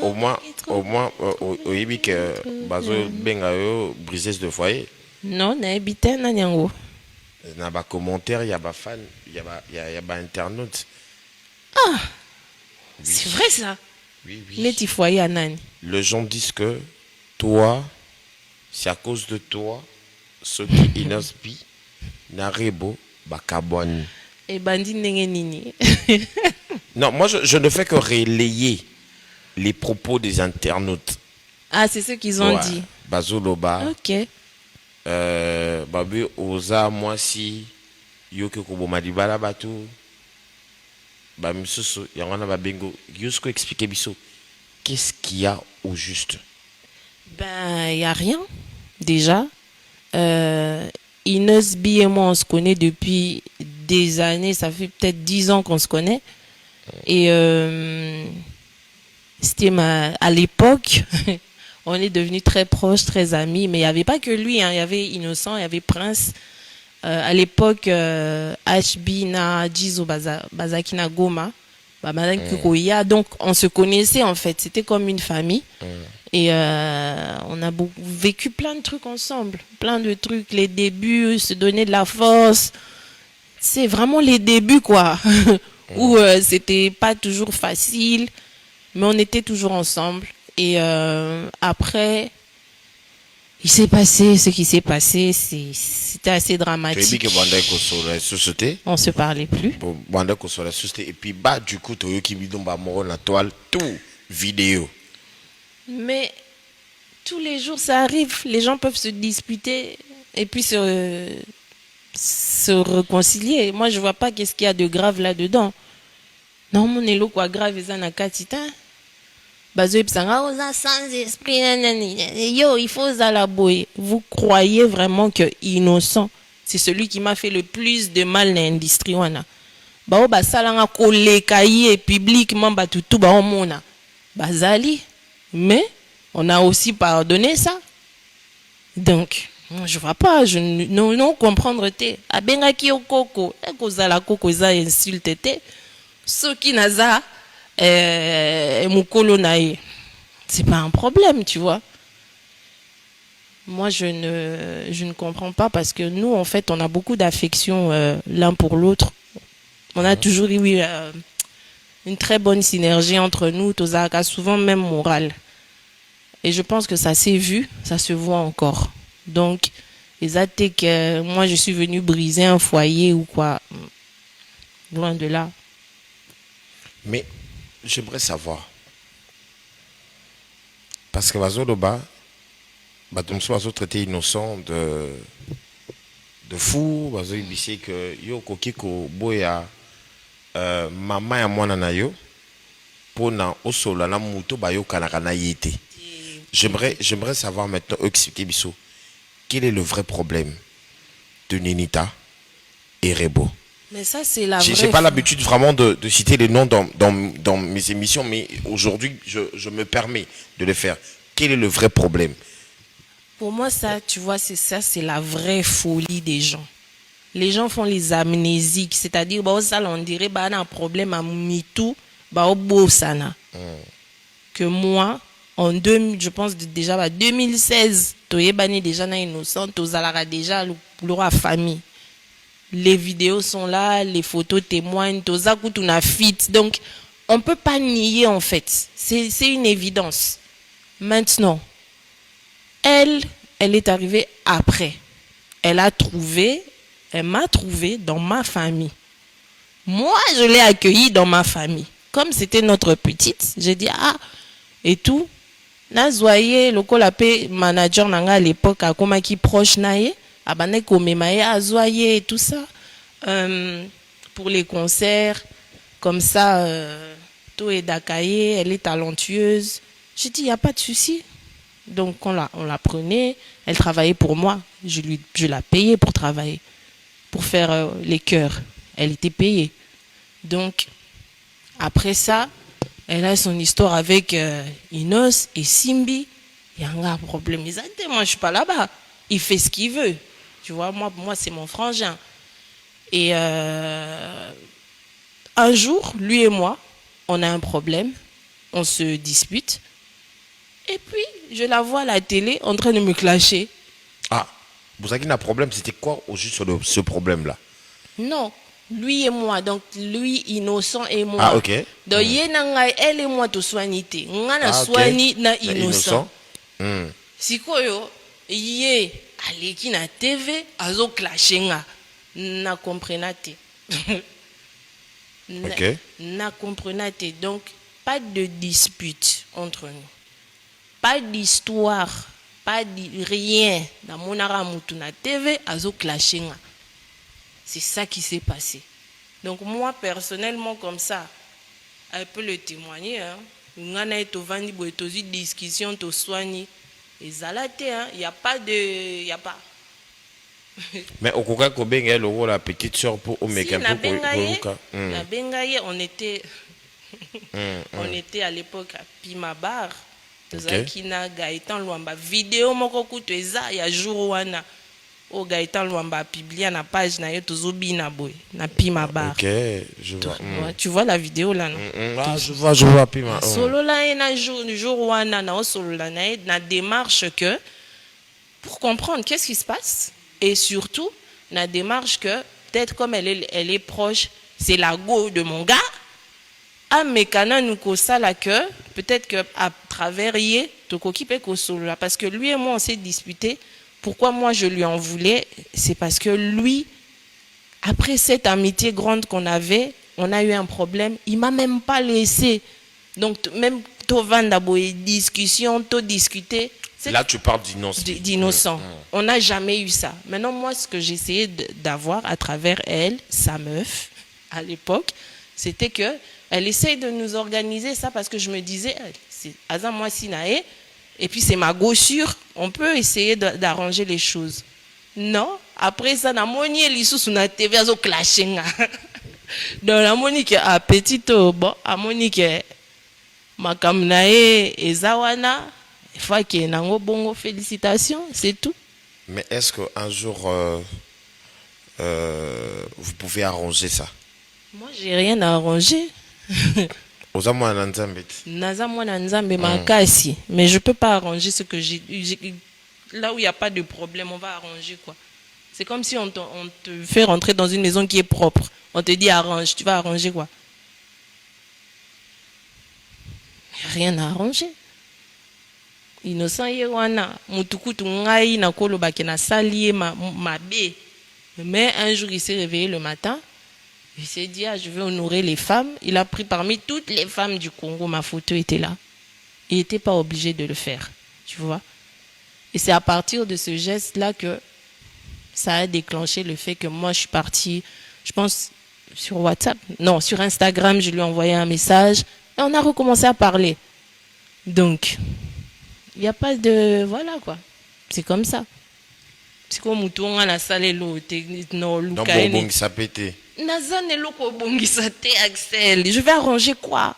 au moins, au Yébique, Bazo Bengayo, briseuse de foyer. Non, na habité na nyango. Il y a des commentaires, il y a des fans, il y a des internautes. Oui, C'est vrai ça. oui, Les oui. petits foyers à nani. Les gens disent que toi, c'est à cause de toi, ceux qui inospi, Narebo, Bakabouani. Et bandi ndenge nini. Non, moi je ne fais que relayer les propos des internautes. Ah, c'est ce qu'ils ont Ouais. dit. Bazoloba, Ok. Babu Oza, moi si, Yoke Kobomadibala Batu, Bamisusu, Yangana Babengo, Yusko expliquer Bisso, qu'est-ce qu'il y a au juste? Ben, il n'y a rien, déjà. Inès B et moi, on se connaît depuis des années. Ça fait peut-être 10 ans qu'on se connaît. Et c'était à l'époque, on est devenus très proches, très amis. Mais il n'y avait pas que lui, hein. Il y avait Innocent, il y avait Prince. À l'époque, HB na Jizo Bazaki na Goma. Madame Kukoya. Donc, on se connaissait en fait. C'était comme une famille. Et on a vécu plein de trucs ensemble. Plein de trucs. Les débuts, se donner de la force. C'est vraiment les débuts, quoi. Où c'était pas toujours facile. Mais on était toujours ensemble. Et après, il s'est passé ce qui s'est passé. C'était assez Tu as dit dramatique. que Bandeko sur la société, On se parlait plus. Bandeko sur la société, et puis bah du coup, tu as eu qui bidon bah moro la toile, tout vidéo. Mais tous les jours, ça arrive. Les gens peuvent se disputer et puis se réconcilier. Moi, je vois pas qu'est-ce qu'il y a de grave là-dedans. Non, mon élo quoi grave, ça n'a qu'à tita. Bazo ipsanga, oza sans esprit, nanani. Yo, il faut la boy. Vous croyez vraiment que innocent, c'est celui qui m'a fait le plus de mal dans l'industrie, wana. Bao basalanga kolekaye publiquement batutu ba omona. Bazali. Mais on a aussi pardonné ça. Donc, je vois pas, non comprendre te. Abenga ki okoko, ekozala koko za insulte te. Soki naza mukolo nae. C'est pas un problème, tu vois. Moi, je ne comprends pas parce que nous, en fait, on a beaucoup d'affection l'un pour l'autre. On a toujours eu une très bonne synergie entre nous, Tozaka, souvent même morale. Et je pense que ça s'est vu, ça se voit encore. Donc, les athées que moi je suis venu briser un foyer ou quoi, loin de là. Mais j'aimerais savoir, parce que Bazoloba, Batumso Bazo traité innocent de fou, Bazo ibissé que yo kokiko boya maman ya mwana na yo, pona osola na muto bayo kanaka na yete. J'aimerais savoir maintenant, expliquer Bissot, quel est le vrai problème de Ninita et Rebo? Mais ça, c'est la J'ai vraie. pas l'habitude vraiment de citer les noms dans mes émissions, mais aujourd'hui, je me permets de le faire. Quel est le vrai problème? Pour moi, ça, tu vois, c'est la vraie folie des gens. Les gens font les amnésiques, c'est-à-dire, bah, ça, on dirait, bah, on a un problème à Mitou, bah, au Bosana. Que moi, je pense déjà, bah, 2016, Toyebani déjà na innocent, Tozalara déjà, le roi famille. Les vidéos sont là, les photos témoignent, Tozaku, tout na fit. Donc, on peut pas nier, en fait. C'est une évidence. Maintenant, elle est arrivée après. Elle m'a trouvé dans ma famille. Moi, je l'ai accueillie dans ma famille. Comme c'était notre petite, j'ai dit, et tout. Nazwaye, le colapé manager nanga à l'époque, a comme qui proche naye, abane komemaye, azwaye et tout ça. Pour les concerts, comme ça, tout est d'Akaye, elle est talentueuse. J'ai dit, il n'y a pas de souci. Donc, on la prenait, elle travaillait pour moi. Je la payais pour travailler, pour faire les chœurs. Elle était payée. Donc, après ça, elle a son histoire avec Inos et Simbi. Il y a un problème. Moi, je suis pas là-bas. Il fait ce qu'il veut. Tu vois, moi c'est mon frangin. Et un jour, lui et moi, on a un problème. On se dispute. Et puis, je la vois à la télé en train de me clasher. Ah, vous avez un problème, c'était quoi au juste ce problème-là? Non, lui et moi, donc lui innocent et moi. Ah, ok. Donc, elle et moi, tout soignité. On a Ah, ok. soigné na Na innocent. Hmm. Sikoyo, ye, aleki na TV, azo clasher nga. Na comprenate. Ok. Na comprenate. Donc, pas de dispute entre nous. Pas d'histoire. Pas de rien. Na monara mutu na TV, azo clasher nga. C'est ça qui s'est passé. Donc moi, personnellement, comme ça, elle peut le témoigner. On a une discussion, to soigner. Et zalaté, il n'y a pas de... Il n'y a pas. Mais au Koka Kobeng, la petite soeur pour Si, Omeka na pour Bengaye, Koluka. na Bengaye, on était à l'époque à Pima Bar. Tozaki na Gaëtan Luamba. Vidéo moko kutu eza ya jour wana. O Gaëtan Luamba publié na page na yo tozobi na boy na Pima Bar. Ok, je vois. Ouais, tu vois la vidéo là non? Ah, je vois Pima. Solo là na jour wana na solo là na démarche que pour comprendre qu'est-ce qui se passe et surtout la démarche que peut-être comme elle est proche, c'est la go de mon gars. Ah mais kana nous ça la que peut-être que à travers yé to kokipe ko solo là parce que lui et moi on s'est disputé. Pourquoi moi je lui en voulais, c'est parce que lui, après cette amitié grande qu'on avait, on a eu un problème. Il m'a même pas laissé. Donc même Tovanda boy discussion, to discuter. Là tu parles d'innocent. D'innocent. On n'a jamais eu ça. Maintenant moi ce que j'essayais d'avoir à travers elle, sa meuf, à l'époque, c'était que elle essaye de nous organiser ça parce que je me disais, c'est Azam moi Sinae. Et puis c'est ma gossure, on peut essayer d'arranger les choses. Non, après ça, na moni lisu sur la TV azo clasher. Donc la moni que a petito bon, a moni que makamnae ezawana, il faut que nango bongo félicitations, c'est tout. Mais est-ce qu'un jour vous pouvez arranger ça? Moi, j'ai rien à arranger. Oza mwana nzambe. Naza mwana nzambe makasi, mais je peux pas arranger ce que j'ai là où il y a pas de problème, on va arranger quoi. C'est comme si on te fait rentrer dans une maison qui est propre. On te dit arrange, tu vas arranger quoi? Rien à arranger. Innocent yewana, mutukutu ngai na koloba ke na sali ma bé. Mais un jour il s'est réveillé le matin. Il s'est dit, ah, je vais honorer les femmes. Il a pris parmi toutes les femmes du Congo, ma photo était là. Il n'était pas obligé de le faire, tu vois. Et c'est à partir de ce geste-là que ça a déclenché le fait que moi, je suis partie, je pense, sur WhatsApp. Non, sur Instagram, je lui ai envoyé un message. Et on a recommencé à parler. Donc, il n'y a pas de... Voilà, quoi. C'est comme ça. C'est comme on a la salle l'eau. Non, Luka. Donc, ça pété. Nazan eloko bongisa te Axel. Je vais arranger quoi?